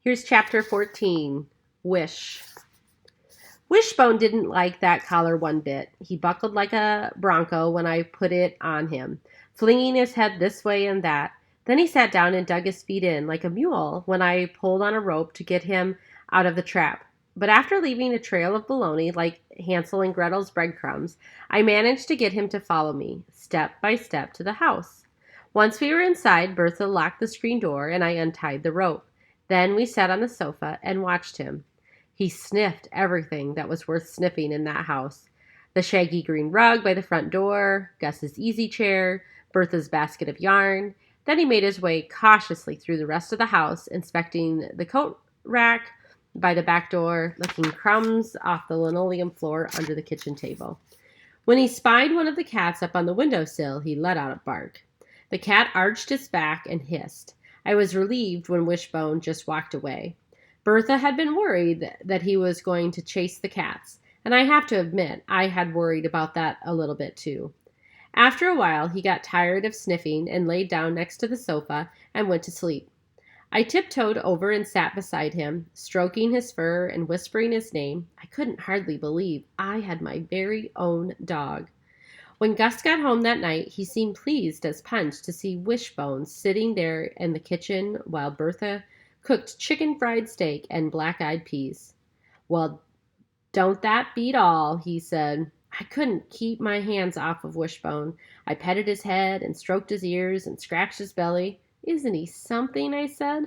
Here's chapter 14, Wish. Wishbone didn't like that collar one bit. He buckled like a bronco when I put it on him, flinging his head this way and that. Then he sat down and dug his feet in like a mule when I pulled on a rope to get him out of the trap. But after leaving a trail of baloney like Hansel and Gretel's breadcrumbs, I managed to get him to follow me, step by step, to the house. Once we were inside, Bertha locked the screen door and I untied the rope. Then we sat on the sofa and watched him. He sniffed everything that was worth sniffing in that house. The shaggy green rug by the front door, Gus's easy chair, Bertha's basket of yarn. Then he made his way cautiously through the rest of the house, inspecting the coat rack by the back door, licking crumbs off the linoleum floor under the kitchen table. When he spied one of the cats up on the windowsill, he let out a bark. The cat arched its back and hissed. I was relieved when Wishbone just walked away. Bertha had been worried that he was going to chase the cats, and I have to admit I had worried about that a little bit too. After a while, he got tired of sniffing and laid down next to the sofa and went to sleep. I tiptoed over and sat beside him, stroking his fur and whispering his name. I couldn't hardly believe I had my very own dog. When Gus got home that night, he seemed pleased as punch to see Wishbone sitting there in the kitchen while Bertha cooked chicken fried steak and black-eyed peas. "Well, don't that beat all," he said. I couldn't keep my hands off of Wishbone. I petted his head and stroked his ears and scratched his belly. "Isn't he something?" I said.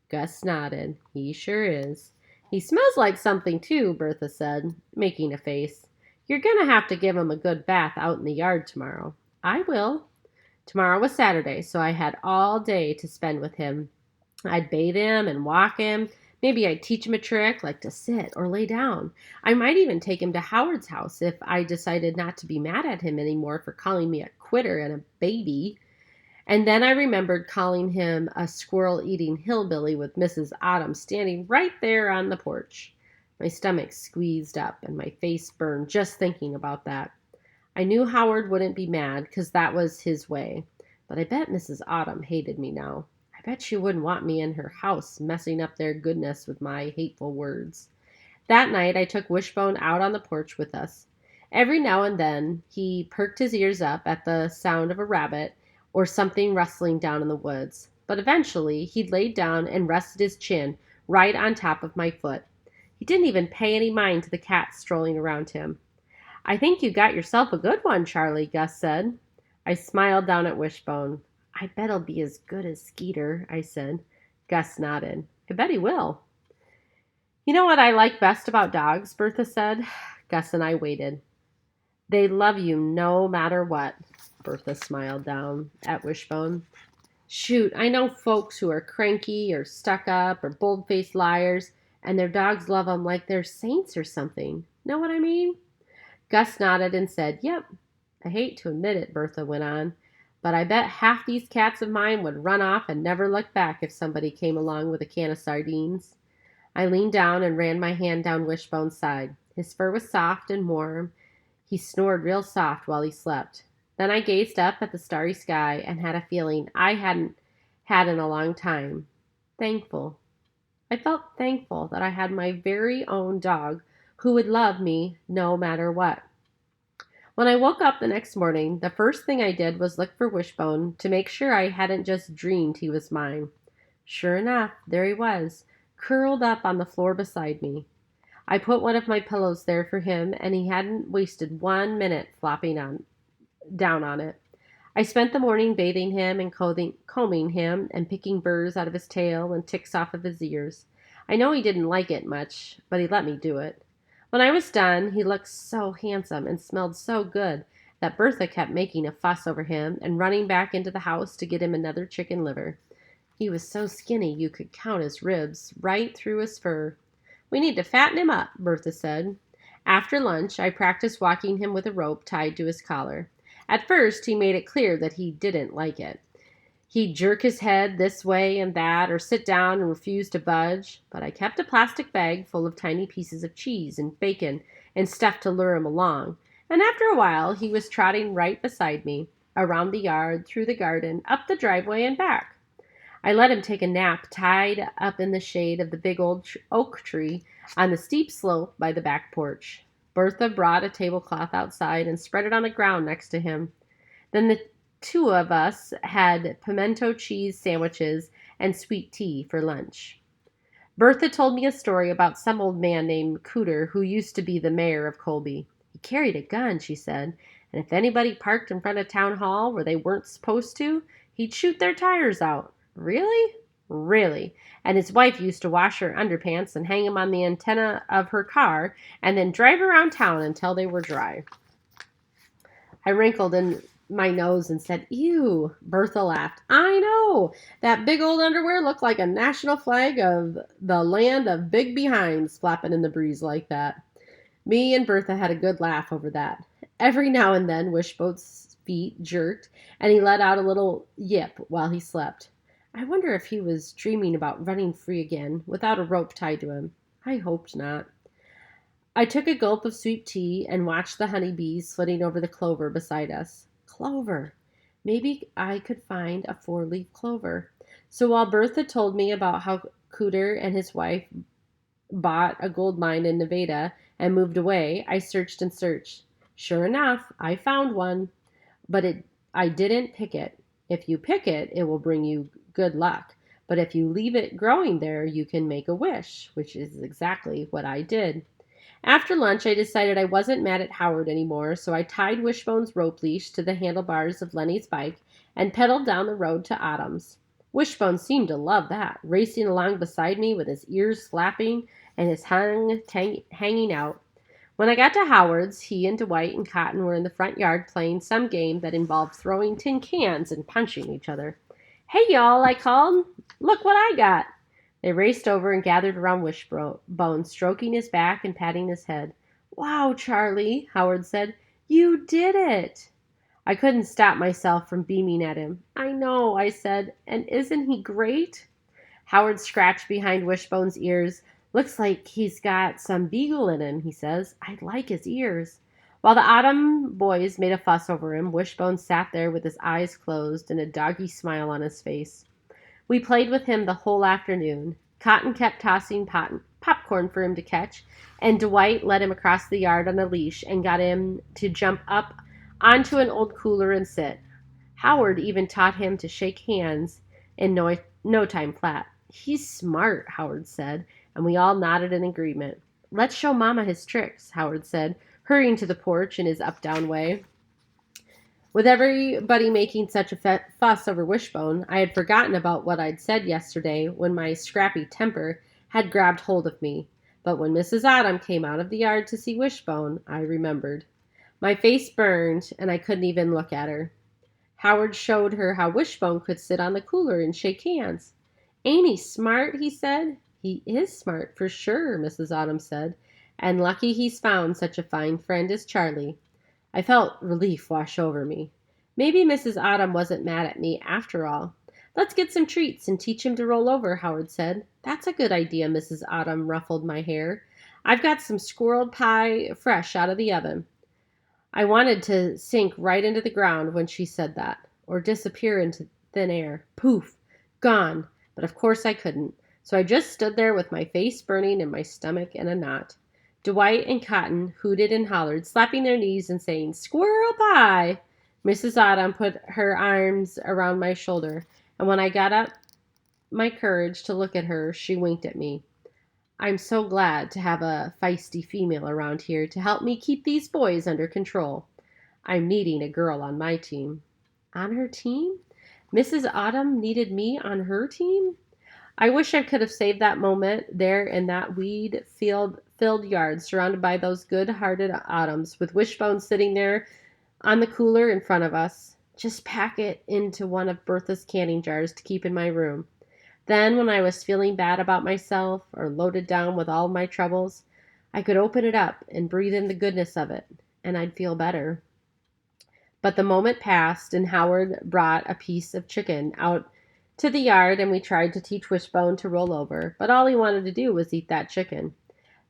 Gus nodded. "He sure is." "He smells like something, too," Bertha said, making a face. "You're going to have to give him a good bath out in the yard tomorrow." "I will." Tomorrow was Saturday, so I had all day to spend with him. I'd bathe him and walk him. Maybe I'd teach him a trick, like to sit or lay down. I might even take him to Howard's house if I decided not to be mad at him anymore for calling me a quitter and a baby. And then I remembered calling him a squirrel-eating hillbilly with Mrs. Autumn standing right there on the porch. My stomach squeezed up and my face burned just thinking about that. I knew Howard wouldn't be mad because that was his way, but I bet Mrs. Autumn hated me now. I bet she wouldn't want me in her house messing up their goodness with my hateful words. That night I took Wishbone out on the porch with us. Every now and then he perked his ears up at the sound of a rabbit or something rustling down in the woods, but eventually he laid down and rested his chin right on top of my foot. He didn't even pay any mind to the cats strolling around him. "I think you got yourself a good one, Charlie," Gus said. I smiled down at Wishbone. "I bet he'll be as good as Skeeter," I said. Gus nodded. "I bet he will." "You know what I like best about dogs?" Bertha said. Gus and I waited. "They love you no matter what." Bertha smiled down at Wishbone. "Shoot, I know folks who are cranky or stuck up or bold-faced liars, and their dogs love 'em like they're saints or something. Know what I mean?" Gus nodded and said, "Yep." "I hate to admit it," Bertha went on, "but I bet half these cats of mine would run off and never look back if somebody came along with a can of sardines." I leaned down and ran my hand down Wishbone's side. His fur was soft and warm. He snored real soft while he slept. Then I gazed up at the starry sky and had a feeling I hadn't had in a long time. Thankful. I felt thankful that I had my very own dog who would love me no matter what. When I woke up the next morning, the first thing I did was look for Wishbone to make sure I hadn't just dreamed he was mine. Sure enough, there he was, curled up on the floor beside me. I put one of my pillows there for him, and he hadn't wasted 1 minute flopping down on it. I spent the morning bathing him and combing him and picking burrs out of his tail and ticks off of his ears. I know he didn't like it much, but he let me do it. When I was done, he looked so handsome and smelled so good that Bertha kept making a fuss over him and running back into the house to get him another chicken liver. He was so skinny you could count his ribs right through his fur. "We need to fatten him up," Bertha said. After lunch, I practiced walking him with a rope tied to his collar. At first, he made it clear that he didn't like it. He'd jerk his head this way and that, or sit down and refuse to budge, but I kept a plastic bag full of tiny pieces of cheese and bacon and stuff to lure him along, and after a while he was trotting right beside me, around the yard, through the garden, up the driveway, and back. I let him take a nap tied up in the shade of the big old oak tree on the steep slope by the back porch. Bertha brought a tablecloth outside and spread it on the ground next to him. Then the two of us had pimento cheese sandwiches and sweet tea for lunch. Bertha told me a story about some old man named Cooter who used to be the mayor of Colby. He carried a gun, she said, and if anybody parked in front of town hall where they weren't supposed to, he'd shoot their tires out. Really? Really. And his wife used to wash her underpants and hang them on the antenna of her car and then drive around town until they were dry. I wrinkled in my nose and said, "Ew." Bertha laughed. "I know. That big old underwear looked like a national flag of the land of big behinds flapping in the breeze like that." Me and Bertha had a good laugh over that. Every now and then Wishbone's feet jerked, and he let out a little yip while he slept. I wonder if he was dreaming about running free again, without a rope tied to him. I hoped not. I took a gulp of sweet tea and watched the honeybees flitting over the clover beside us. Clover. Maybe I could find a four-leaf clover. So while Bertha told me about how Cooter and his wife bought a gold mine in Nevada and moved away, I searched and searched. Sure enough, I found one, but I didn't pick it. If you pick it, it will bring you good luck. But if you leave it growing there, you can make a wish, which is exactly what I did. After lunch, I decided I wasn't mad at Howard anymore, so I tied Wishbone's rope leash to the handlebars of Lenny's bike and pedaled down the road to Autumn's. Wishbone seemed to love that, racing along beside me with his ears flapping and his tongue hanging out. When I got to Howard's, he and Dwight and Cotton were in the front yard playing some game that involved throwing tin cans and punching each other. "Hey, y'all," I called. "Look what I got." They raced over and gathered around Wishbone, stroking his back and patting his head. "Wow, Charlie," Howard said. "You did it." I couldn't stop myself from beaming at him. "I know," I said. "And isn't he great?" Howard scratched behind Wishbone's ears. "Looks like he's got some beagle in him," he says. "I like his ears." While the Autumn boys made a fuss over him, Wishbone sat there with his eyes closed and a doggy smile on his face. We played with him the whole afternoon. Cotton kept tossing popcorn for him to catch, and Dwight led him across the yard on a leash and got him to jump up onto an old cooler and sit. Howard even taught him to shake hands in no time flat. "He's smart," Howard said, and we all nodded in agreement. "Let's show Mama his tricks," Howard said, hurrying to the porch in his up-down way. With everybody making such a fuss over Wishbone, I had forgotten about what I'd said yesterday when my scrappy temper had grabbed hold of me. But when Mrs. Autumn came out of the yard to see Wishbone, I remembered. My face burned, and I couldn't even look at her. Howard showed her how Wishbone could sit on the cooler and shake hands. "Ain't he smart?" he said. "He is smart, for sure," Mrs. Autumn said. "And lucky he's found such a fine friend as Charlie." I felt relief wash over me. Maybe Mrs. Autumn wasn't mad at me after all. "Let's get some treats and teach him to roll over," Howard said. "That's a good idea," Mrs. Autumn ruffled my hair. "I've got some squirrel pie fresh out of the oven." I wanted to sink right into the ground when she said that, or disappear into thin air. Poof! Gone! But of course I couldn't. So I just stood there with my face burning and my stomach in a knot. Dwight and Cotton hooted and hollered, slapping their knees and saying, "Squirrel pie!" Mrs. Autumn put her arms around my shoulder, and when I got up my courage to look at her, she winked at me. "I'm so glad to have a feisty female around here to help me keep these boys under control. I'm needing a girl on my team." On her team? Mrs. Autumn needed me on her team? I wish I could have saved that moment there in that weed-filled yard surrounded by those good-hearted Autumns, with Wishbone sitting there on the cooler in front of us. Just pack it into one of Bertha's canning jars to keep in my room. Then, when I was feeling bad about myself or loaded down with all my troubles, I could open it up and breathe in the goodness of it, and I'd feel better. But the moment passed, and Howard brought a piece of chicken out to the yard, and we tried to teach Wishbone to roll over, but all he wanted to do was eat that chicken.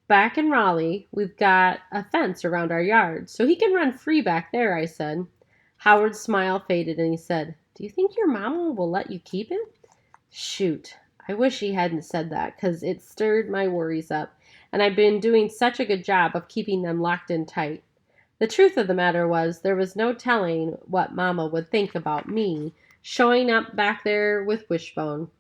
"Back in Raleigh, we've got a fence around our yard, so he can run free back there," I said. Howard's smile faded, and he said, "Do you think your mama will let you keep it?" Shoot, I wish he hadn't said that because it stirred my worries up, and I've been doing such a good job of keeping them locked in tight. The truth of the matter was, there was no telling what Mama would think about me showing up back there with Wishbone.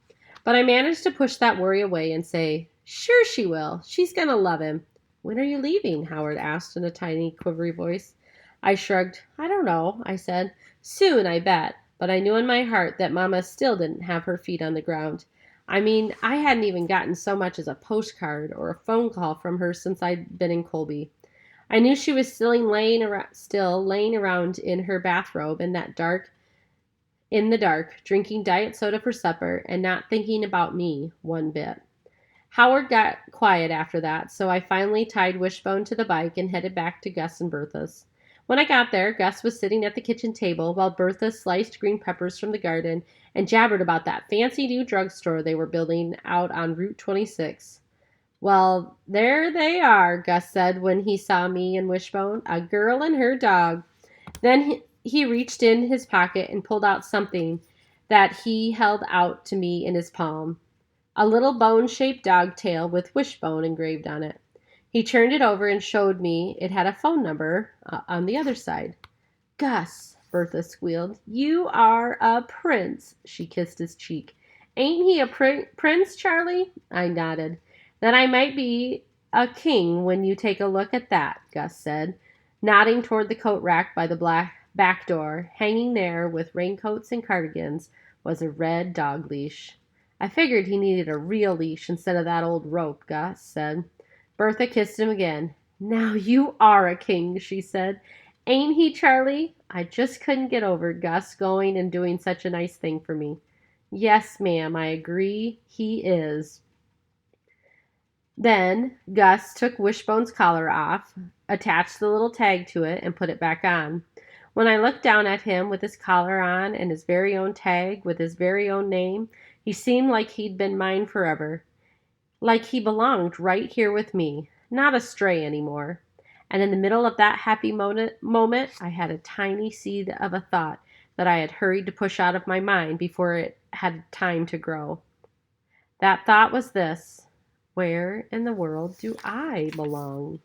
But I managed to push that worry away and say, "Sure she will. She's going to love him." "When are you leaving?" Howard asked in a tiny, quivery voice. I shrugged. "I don't know," I said. "Soon, I bet." But I knew in my heart that Mama still didn't have her feet on the ground. I mean, I hadn't even gotten so much as a postcard or a phone call from her since I'd been in Colby. I knew she was still laying around in her bathrobe in the dark, drinking diet soda for supper and not thinking about me one bit. Howard got quiet after that, so I finally tied Wishbone to the bike and headed back to Gus and Bertha's. When I got there, Gus was sitting at the kitchen table while Bertha sliced green peppers from the garden and jabbered about that fancy new drugstore they were building out on Route 26. "Well, there they are," Gus said when he saw me and Wishbone, "a girl and her dog." Then he reached in his pocket and pulled out something that he held out to me in his palm. A little bone-shaped dog tail with Wishbone engraved on it. He turned it over and showed me it had a phone number on the other side. "Gus," Bertha squealed, "you are a prince." She kissed his cheek. "Ain't he a prince, Charlie?" I nodded. "Then I might be a king when you take a look at that," Gus said, nodding toward the coat rack by the back door. Hanging there with raincoats and cardigans was a red dog leash. "I figured he needed a real leash instead of that old rope," Gus said. Bertha kissed him again. "Now you are a king," she said. "Ain't he, Charlie?" I just couldn't get over Gus going and doing such a nice thing for me. "Yes, ma'am, I agree he is." Then Gus took Wishbone's collar off, attached the little tag to it, and put it back on. When I looked down at him with his collar on and his very own tag with his very own name, he seemed like he'd been mine forever. Like he belonged right here with me, not a stray anymore. And in the middle of that happy moment, I had a tiny seed of a thought that I had hurried to push out of my mind before it had time to grow. That thought was this: where in the world do I belong?